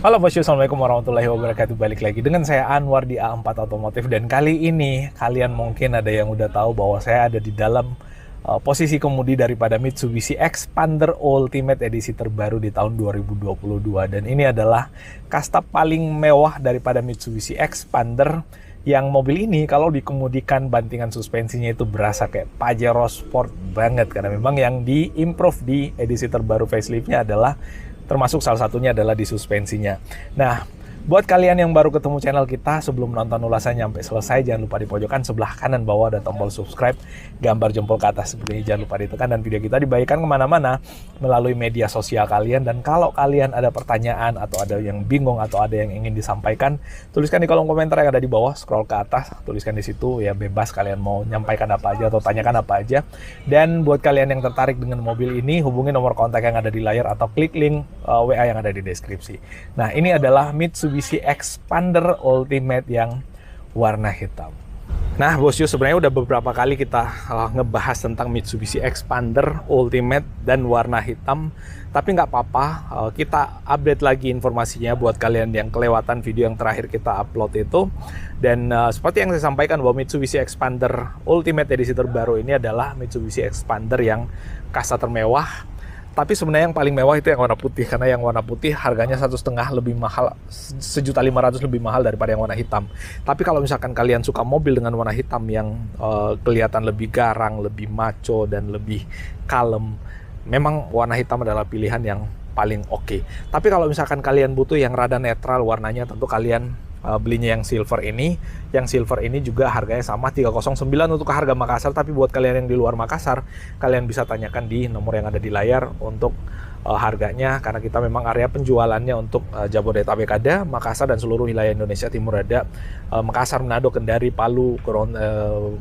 Halo bosku, assalamualaikum warahmatullahi wabarakatuh. Balik lagi dengan saya Anwar di A4 Otomotif. Dan kali ini kalian mungkin ada yang udah tahu bahwa saya ada di dalam posisi kemudi daripada Mitsubishi Xpander Ultimate edisi terbaru di tahun 2022. Dan ini adalah kasta paling mewah daripada Mitsubishi Xpander, yang mobil ini kalau dikemudikan bantingan suspensinya itu berasa kayak Pajero Sport banget, karena memang yang di-improve di edisi terbaru facelift-nya adalah, termasuk salah satunya adalah di suspensinya. Nah, buat kalian yang baru ketemu channel kita, sebelum nonton ulasannya sampai selesai, jangan lupa di pojokan sebelah kanan bawah ada tombol subscribe, gambar jempol ke atas seperti ini, jangan lupa ditekan, dan video kita dibagikan kemana-mana melalui media sosial kalian. Dan kalau kalian ada pertanyaan atau ada yang bingung atau ada yang ingin disampaikan, tuliskan di kolom komentar yang ada di bawah, scroll ke atas, tuliskan di situ, ya bebas kalian mau nyampaikan apa aja atau tanyakan apa aja. Dan buat kalian yang tertarik dengan mobil ini, hubungi nomor kontak yang ada di layar atau klik link WA yang ada di deskripsi. Nah, ini adalah Mitsubishi Xpander Ultimate yang warna hitam. Nah bosku, sebenarnya udah beberapa kali kita ngebahas tentang Mitsubishi Xpander Ultimate dan warna hitam, tapi nggak apa-apa, kita update lagi informasinya buat kalian yang kelewatan video yang terakhir kita upload itu. Dan seperti yang saya sampaikan bahwa Mitsubishi Xpander Ultimate edisi terbaru ini adalah Mitsubishi Xpander yang kasta termewah. Tapi sebenarnya yang paling mewah itu yang warna putih, karena yang warna putih harganya 1,5 lebih mahal, 1.500.000 lebih mahal daripada yang warna hitam. Tapi kalau misalkan kalian suka mobil dengan warna hitam yang kelihatan lebih garang, lebih macho, dan lebih kalem, memang warna hitam adalah pilihan yang paling oke. Tapi kalau misalkan kalian butuh yang rada netral warnanya, tentu kalian belinya yang silver ini. Yang silver ini juga harganya sama 309 untuk harga Makassar, tapi buat kalian yang di luar Makassar, kalian bisa tanyakan di nomor yang ada di layar untuk harganya, karena kita memang area penjualannya untuk Jabodetabek ada, Makassar dan seluruh wilayah Indonesia Timur ada, Makassar, Manado, Kendari, Palu,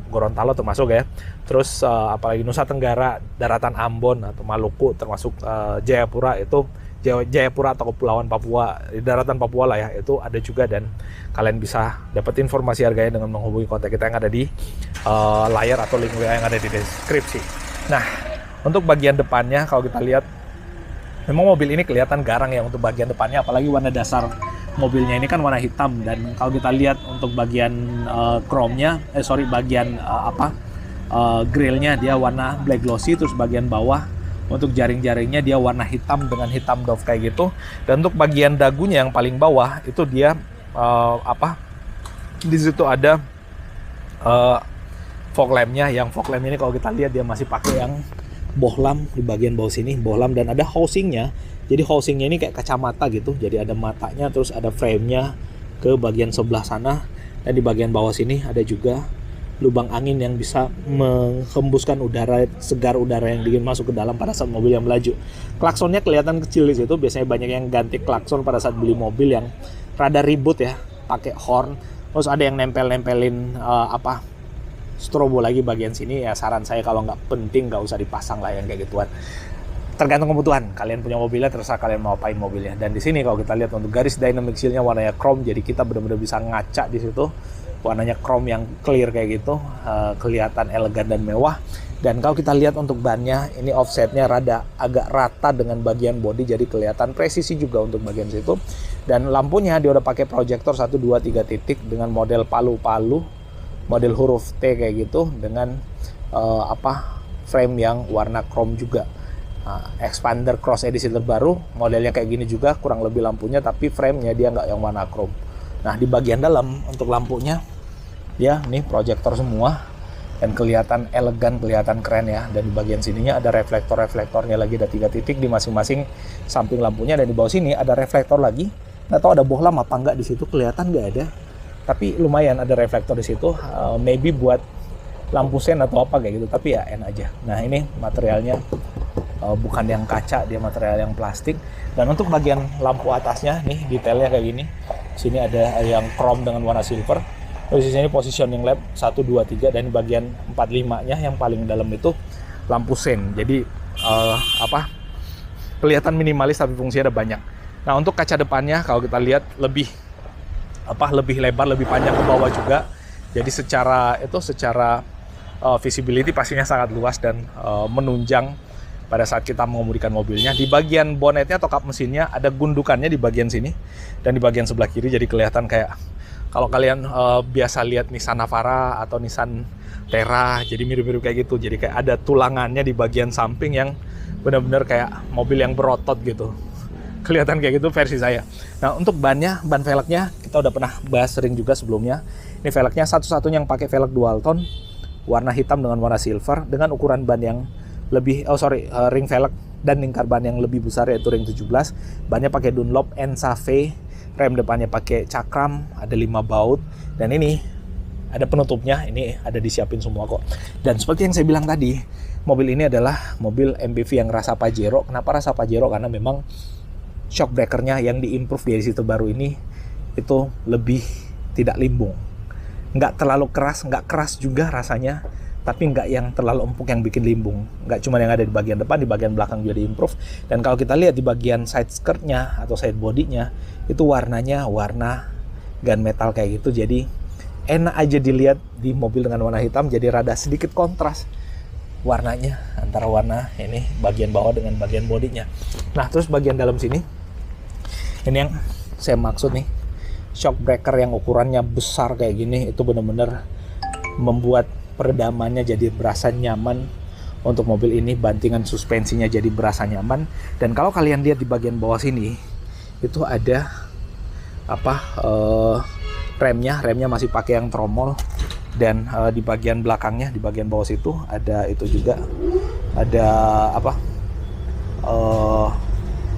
Gorontalo termasuk ya, terus apalagi Nusa Tenggara, daratan Ambon atau Maluku, termasuk Jayapura, itu Jayapura atau Kepulauan Papua, di daratan Papua lah ya, itu ada juga. Dan kalian bisa dapat informasi harganya dengan menghubungi kontak kita yang ada di layar atau link WA yang ada di deskripsi. Nah, untuk bagian depannya kalau kita lihat, memang mobil ini kelihatan garang ya untuk bagian depannya, apalagi warna dasar mobilnya ini kan warna hitam. Dan kalau kita lihat untuk bagian chrome-nya, bagian grillnya dia warna black glossy, terus bagian bawah untuk jaring-jaringnya dia warna hitam dengan hitam doff kayak gitu. Dan untuk bagian dagunya yang paling bawah itu dia di situ ada fog lampnya. Yang fog lamp ini kalau kita lihat dia masih pakai yang bohlam di bagian bawah sini, bohlam, dan ada housingnya. Jadi housingnya ini kayak kacamata gitu, jadi ada matanya, terus ada frame-nya ke bagian sebelah sana, dan di bagian bawah sini ada juga lubang angin yang bisa menghembuskan udara segar, udara yang dingin masuk ke dalam pada saat mobil yang melaju. Klaksonnya kelihatan kecil di situ. Biasanya banyak yang ganti klakson pada saat beli mobil yang rada ribut ya, pakai horn. Terus ada yang nempelin strobo lagi bagian sini. Ya saran saya kalau nggak penting nggak usah dipasang lah yang kayak gituan. Tergantung kebutuhan. Kalian punya mobilnya, terserah kalian mau apain mobilnya. Dan di sini kalau kita lihat untuk garis dynamic shield-nya warnanya chrome, jadi kita benar-benar bisa ngaca di situ. Warnanya chrome yang clear kayak gitu, kelihatan elegan dan mewah. Dan kalau kita lihat untuk bannya, ini offsetnya rada agak rata dengan bagian body, jadi kelihatan presisi juga untuk bagian situ. Dan lampunya dia udah pakai proyektor 1, 2, 3 titik dengan model palu-palu, model huruf T kayak gitu, dengan frame yang warna chrome juga. Xpander Cross edisi terbaru modelnya kayak gini juga, kurang lebih lampunya, tapi frame-nya dia nggak yang warna chrome. Nah, di bagian dalam untuk lampunya ya ini proyektor semua dan kelihatan elegan, kelihatan keren ya. Dan di bagian sininya ada reflektornya lagi, ada 3 titik di masing-masing samping lampunya. Dan di bawah sini ada reflektor lagi. Nggak tahu ada bohlam apa enggak di situ, kelihatan nggak ada. Tapi lumayan ada reflektor di situ, maybe buat lampu sen atau apa kayak gitu. Tapi ya enak aja. Nah, ini materialnya bukan yang kaca, dia material yang plastik. Dan untuk bagian lampu atasnya nih detailnya kayak gini. Sini ada yang chrome dengan warna silver. Terus di sini positioning lamp 1, 2, 3, dan bagian 4-5-nya yang paling dalam itu lampu sen. Jadi kelihatan minimalis tapi fungsinya ada banyak. Nah, untuk kaca depannya kalau kita lihat lebih lebar, lebih panjang ke bawah juga. Jadi secara visibility pastinya sangat luas dan menunjang pada saat kita mengemudikan mobilnya. Di bagian bonetnya atau kap mesinnya ada gundukannya di bagian sini dan di bagian sebelah kiri, jadi kelihatan kayak kalau kalian biasa lihat Nissan Navara atau Nissan Terra, jadi mirip-mirip kayak gitu. Jadi kayak ada tulangannya di bagian samping yang benar-benar kayak mobil yang berotot gitu. Kelihatan kayak gitu versi saya. Nah, untuk bannya, ban velgnya kita udah pernah bahas sering juga sebelumnya. Ini velgnya satu-satunya yang pakai velg dual tone, warna hitam dengan warna silver, dengan ukuran ban yang lebih, ring velg dan lingkar ban yang lebih besar, yaitu ring 17. Bannya pakai Dunlop Ensave, rem depannya pakai cakram, ada 5 baut, dan ini ada penutupnya, ini ada disiapin semua kok. Dan seperti yang saya bilang tadi, mobil ini adalah mobil MPV yang rasa Pajero. Kenapa rasa Pajero? Karena memang shock breakernya yang diimprove dari situ baru ini itu lebih tidak limbung, nggak terlalu keras, nggak keras juga rasanya, tapi nggak yang terlalu empuk yang bikin limbung. Nggak cuma yang ada di bagian depan, di bagian belakang juga diimprove. Dan kalau kita lihat di bagian side skirtnya atau side bodinya, itu warnanya warna gunmetal kayak gitu, jadi enak aja dilihat di mobil dengan warna hitam. Jadi rada sedikit kontras warnanya antara warna ini bagian bawah dengan bagian bodinya. Nah, terus bagian dalam sini, ini yang saya maksud nih, shock breaker yang ukurannya besar kayak gini, itu bener-bener membuat peredamannya jadi berasa nyaman untuk mobil ini. Bantingan suspensinya jadi berasa nyaman. Dan kalau kalian lihat di bagian bawah sini, itu ada remnya masih pakai yang tromol. Dan di bagian belakangnya, di bagian bawah situ ada itu juga, ada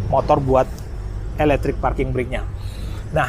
motor buat electric parking brake-nya. Nah,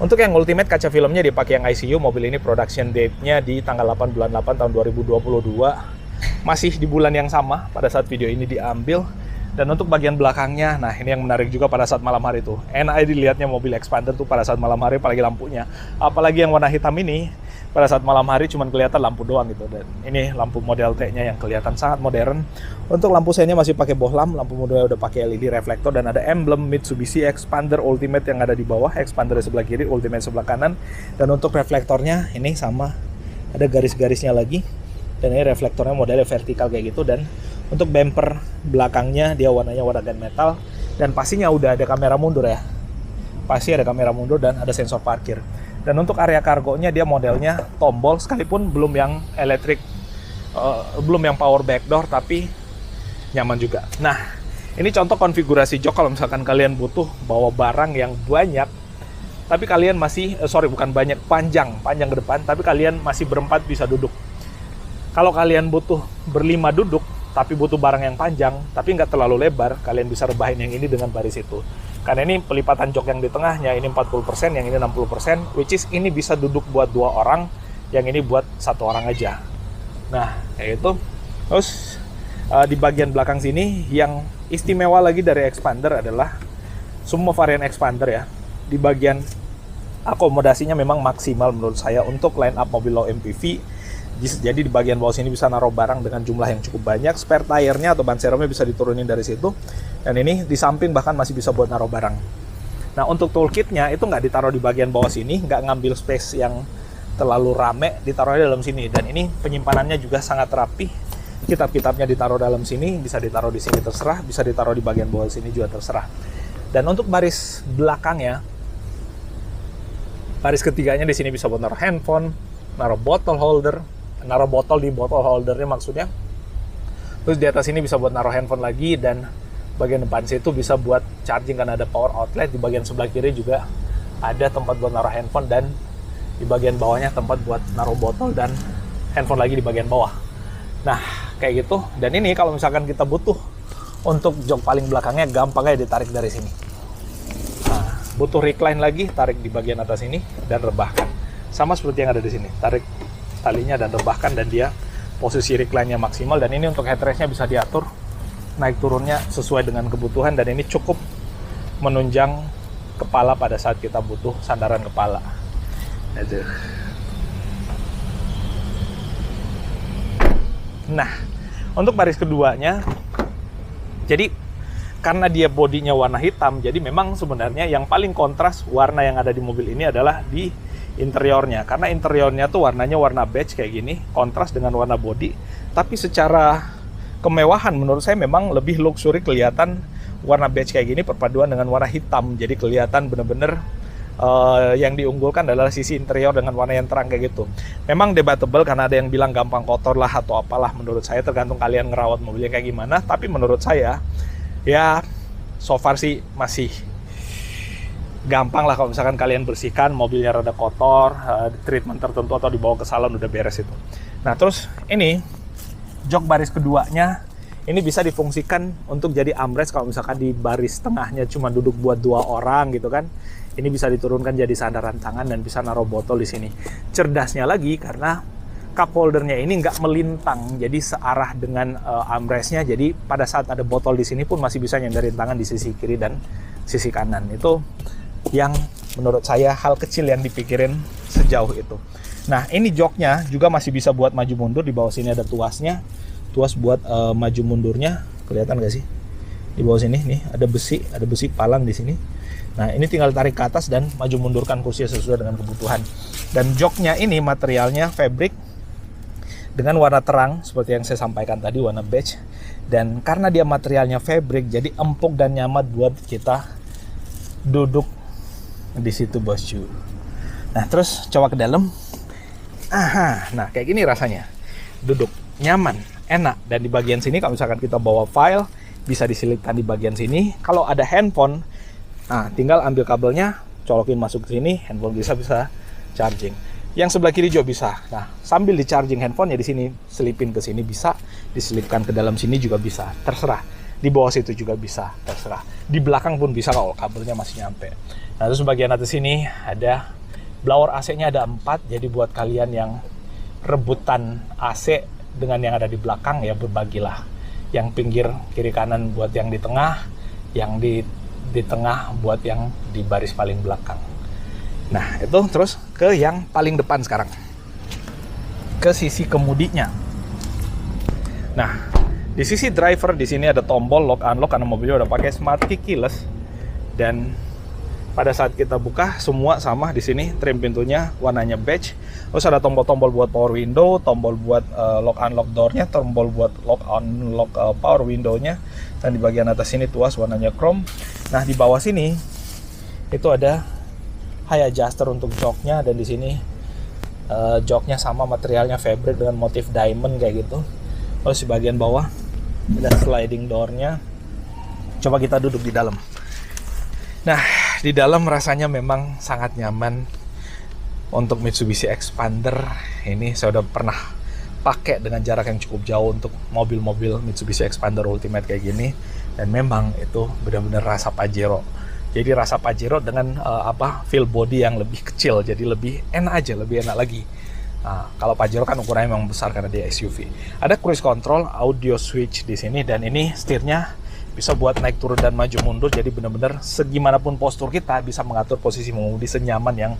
untuk yang ultimate kaca filmnya dipakai yang ICU. Mobil ini production date-nya di tanggal 8 bulan 8 tahun 2022. Masih di bulan yang sama pada saat video ini diambil. Dan untuk bagian belakangnya, nah ini yang menarik juga pada saat malam hari tuh. Enak aja dilihatnya mobil Expander tuh pada saat malam hari, apalagi lampunya. Apalagi yang warna hitam ini, pada saat malam hari cuman kelihatan lampu doang gitu. Dan ini lampu model T-nya yang kelihatan sangat modern. Untuk lampu seinnya masih pakai bohlam, lampu mudanya udah pakai LED reflektor, dan ada emblem Mitsubishi Expander Ultimate yang ada di bawah, Expander di sebelah kiri, Ultimate sebelah kanan. Dan untuk reflektornya ini sama, ada garis-garisnya lagi. Dan ini reflektornya modelnya vertikal kayak gitu. Dan untuk bumper belakangnya dia warnanya warna gunmetal, dan pastinya udah ada kamera mundur ya. Pasti ada kamera mundur dan ada sensor parkir. Dan untuk area kargonya dia modelnya tombol, sekalipun belum yang elektrik, belum yang power back door, tapi nyaman juga. Nah, ini contoh konfigurasi jok kalau misalkan kalian butuh bawa barang yang banyak, tapi kalian masih, panjang ke depan, tapi kalian masih berempat bisa duduk. Kalau kalian butuh berlima duduk, tapi butuh barang yang panjang, tapi nggak terlalu lebar, kalian bisa rebahin yang ini dengan baris itu. Karena ini pelipatan jok yang di tengahnya, ini 40%, yang ini 60%, which is ini bisa duduk buat 2 orang, yang ini buat 1 orang aja. Nah, kayak itu. Terus, di bagian belakang sini, yang istimewa lagi dari Expander adalah, semua varian Expander ya, di bagian akomodasinya memang maksimal menurut saya untuk line up mobil low MPV. Jadi di bagian bawah sini bisa naruh barang dengan jumlah yang cukup banyak. Spare tire-nya atau ban serumnya bisa diturunin dari situ. Dan ini di samping bahkan masih bisa buat naruh barang. Nah, untuk toolkit-nya itu nggak ditaruh di bagian bawah sini, nggak ngambil space yang terlalu rame, ditaruhnya dalam sini. Dan ini penyimpanannya juga sangat rapi. Kitab-kitabnya ditaruh dalam sini, bisa ditaruh di sini terserah, bisa ditaruh di bagian bawah sini juga terserah. Dan untuk baris belakangnya, baris ketiganya di sini bisa buat naruh handphone, naruh bottle holder, naruh botol di botol holdernya maksudnya. Terus di atas ini bisa buat naruh handphone lagi, dan bagian depan situ bisa buat charging karena ada power outlet. Di bagian sebelah kiri juga ada tempat buat naruh handphone, dan di bagian bawahnya tempat buat naruh botol dan handphone lagi di bagian bawah. Nah, kayak gitu. Dan ini kalau misalkan kita butuh untuk jok paling belakangnya, gampang aja ditarik dari sini. Nah, butuh recline lagi, tarik di bagian atas ini dan rebahkan. Sama seperti yang ada di sini, tarik talinya dan rebahkan, dan dia posisi recline-nya maksimal. Dan ini untuk headrest-nya bisa diatur naik turunnya sesuai dengan kebutuhan, dan ini cukup menunjang kepala pada saat kita butuh sandaran kepala. Aduh. Nah, untuk baris keduanya, jadi karena dia bodinya warna hitam, jadi memang sebenarnya yang paling kontras warna yang ada di mobil ini adalah di interiornya. Karena interiornya tuh warnanya warna beige kayak gini, kontras dengan warna body. Tapi secara kemewahan. Menurut saya memang lebih luxury kelihatan warna beige kayak gini perpaduan dengan warna hitam, jadi kelihatan bener-bener yang diunggulkan adalah sisi interior dengan warna yang terang kayak gitu. Memang debatable karena ada yang bilang gampang kotor lah atau apalah. Menurut saya tergantung kalian ngerawat mobilnya kayak gimana. Tapi menurut saya ya so far sih masih gampang lah kalau misalkan kalian bersihkan mobilnya rada kotor, treatment tertentu atau dibawa ke salon udah beres itu. Nah terus ini jok baris keduanya ini bisa difungsikan untuk jadi armrest kalau misalkan di baris tengahnya cuma duduk buat 2 orang gitu kan. Ini bisa diturunkan jadi sandaran tangan dan bisa naruh botol di sini. Cerdasnya lagi karena cup holdernya ini nggak melintang, jadi searah dengan armrestnya. Jadi pada saat ada botol di sini pun masih bisa nyandarin tangan di sisi kiri dan sisi kanan. Itu yang menurut saya hal kecil yang dipikirin sejauh itu. Nah ini joknya juga masih bisa buat maju mundur. Di bawah sini ada tuasnya, tuas buat maju mundurnya. Kelihatan nggak sih? Di bawah sini nih ada besi palang di sini. Nah ini tinggal tarik ke atas dan maju mundurkan kursi sesuai dengan kebutuhan. Dan joknya ini materialnya fabric dengan warna terang seperti yang saya sampaikan tadi, warna beige. Dan karena dia materialnya fabric, jadi empuk dan nyaman buat kita duduk di situ bosku. Nah terus coba ke dalam. Nah kayak gini rasanya, duduk nyaman, enak. Dan di bagian sini kalau misalkan kita bawa file bisa diselipkan di bagian sini. Kalau ada handphone, nah tinggal ambil kabelnya, colokin masuk ke sini, handphone bisa charging. Yang sebelah kiri juga bisa. Nah, sambil di charging handphonenya di sini selipin ke sini bisa, diselipkan ke dalam sini juga bisa, terserah. Di bawah situ juga bisa, terserah. Di belakang pun bisa kalau kabelnya masih nyampe. Nah, terus bagian atas sini ada blower AC-nya ada 4, jadi buat kalian yang rebutan AC dengan yang ada di belakang ya berbagilah. Yang pinggir kiri kanan buat yang di tengah, yang di tengah buat yang di baris paling belakang. Nah itu terus ke yang paling depan sekarang, ke sisi kemudinya. Nah di sisi driver di sini ada tombol lock unlock karena mobilnya udah pakai smart key keyless. Dan pada saat kita buka semua sama di sini, trim pintunya warnanya beige. Terus ada tombol-tombol buat power window, tombol buat lock unlock door-nya, tombol buat lock unlock power window-nya. Dan di bagian atas sini tuas warnanya chrome. Nah di bawah sini itu ada high adjuster untuk joknya, dan di sini joknya sama materialnya fabric dengan motif diamond kayak gitu. Terus di bagian bawah ada sliding door-nya. Coba kita duduk di dalam. Nah di dalam rasanya memang sangat nyaman. Untuk Mitsubishi Expander ini saya udah pernah pakai dengan jarak yang cukup jauh untuk mobil-mobil Mitsubishi Expander Ultimate kayak gini, dan memang itu benar-benar rasa Pajero. Jadi rasa Pajero dengan feel body yang lebih kecil, jadi lebih enak aja, lebih enak lagi. Nah, kalau Pajero kan ukurannya memang besar karena dia SUV. Ada cruise control, audio switch di sini, dan ini setirnya bisa buat naik turun dan maju mundur. Jadi benar-benar segimanapun postur kita bisa mengatur posisi mengemudi senyaman yang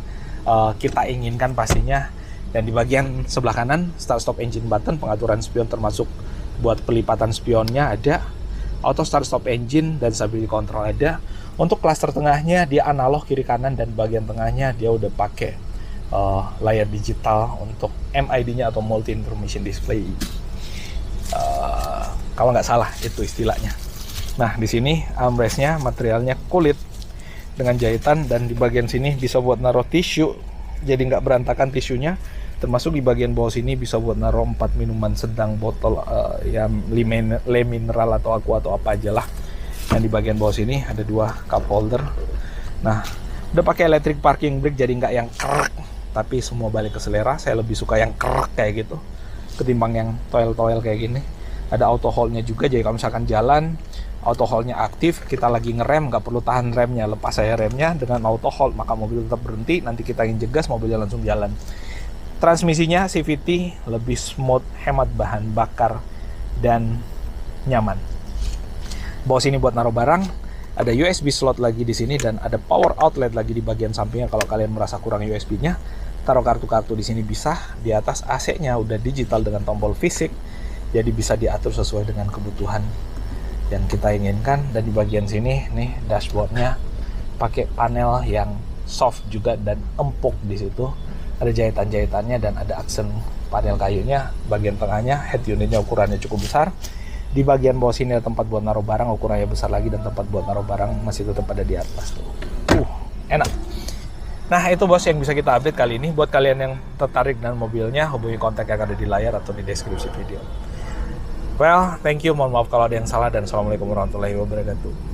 kita inginkan pastinya. Dan di bagian sebelah kanan start stop engine button, pengaturan spion termasuk buat pelipatan spionnya ada, auto start stop engine dan stability control ada. Untuk klaster tengahnya dia analog kiri kanan, dan bagian tengahnya dia udah pakai layar digital untuk MID-nya atau multi information display. Kalau nggak salah itu istilahnya. Nah di sini armrestnya materialnya kulit dengan jahitan, dan di bagian sini bisa buat naruh tisu, jadi nggak berantakan tisunya. Termasuk di bagian bawah sini bisa buat naruh 4 minuman sedang, botol yang le mineral atau aqua atau apa aja lah. Dan di bagian bawah sini ada 2 cup holder. Nah udah pakai electric parking brake, jadi nggak yang krek, tapi semua balik ke selera. Saya lebih suka yang krek kayak gitu ketimbang yang toel-toel kayak gini. Ada auto hold-nya juga, jadi kalau misalkan jalan auto hold-nya aktif, kita lagi ngerem nggak perlu tahan remnya, lepas saya remnya dengan auto hold maka mobil tetap berhenti, nanti kita ingin jegas mobilnya langsung jalan. Transmisinya CVT, lebih smooth, hemat bahan bakar dan nyaman. Bawah sini buat naruh barang, ada USB slot lagi di sini, dan ada power outlet lagi di bagian sampingnya. Kalau kalian merasa kurang USB-nya, taruh kartu-kartu di sini bisa. Di atas AC-nya udah digital dengan tombol fisik, jadi bisa diatur sesuai dengan kebutuhan yang kita inginkan. Dan di bagian sini nih dashboardnya pakai panel yang soft juga dan empuk. Di situ ada jahitan-jahitannya dan ada aksen panel kayunya. Bagian tengahnya head unitnya ukurannya cukup besar. Di bagian bawah sini ada tempat buat naruh barang, ukurannya besar lagi, dan tempat buat naruh barang masih tetap ada di atas tuh. Enak. Nah, itu bos yang bisa kita update kali ini. Buat kalian yang tertarik dengan mobilnya, hubungi kontak yang ada di layar atau di deskripsi video. Well, thank you. Mohon maaf kalau ada yang salah, dan assalamualaikum warahmatullahi wabarakatuh.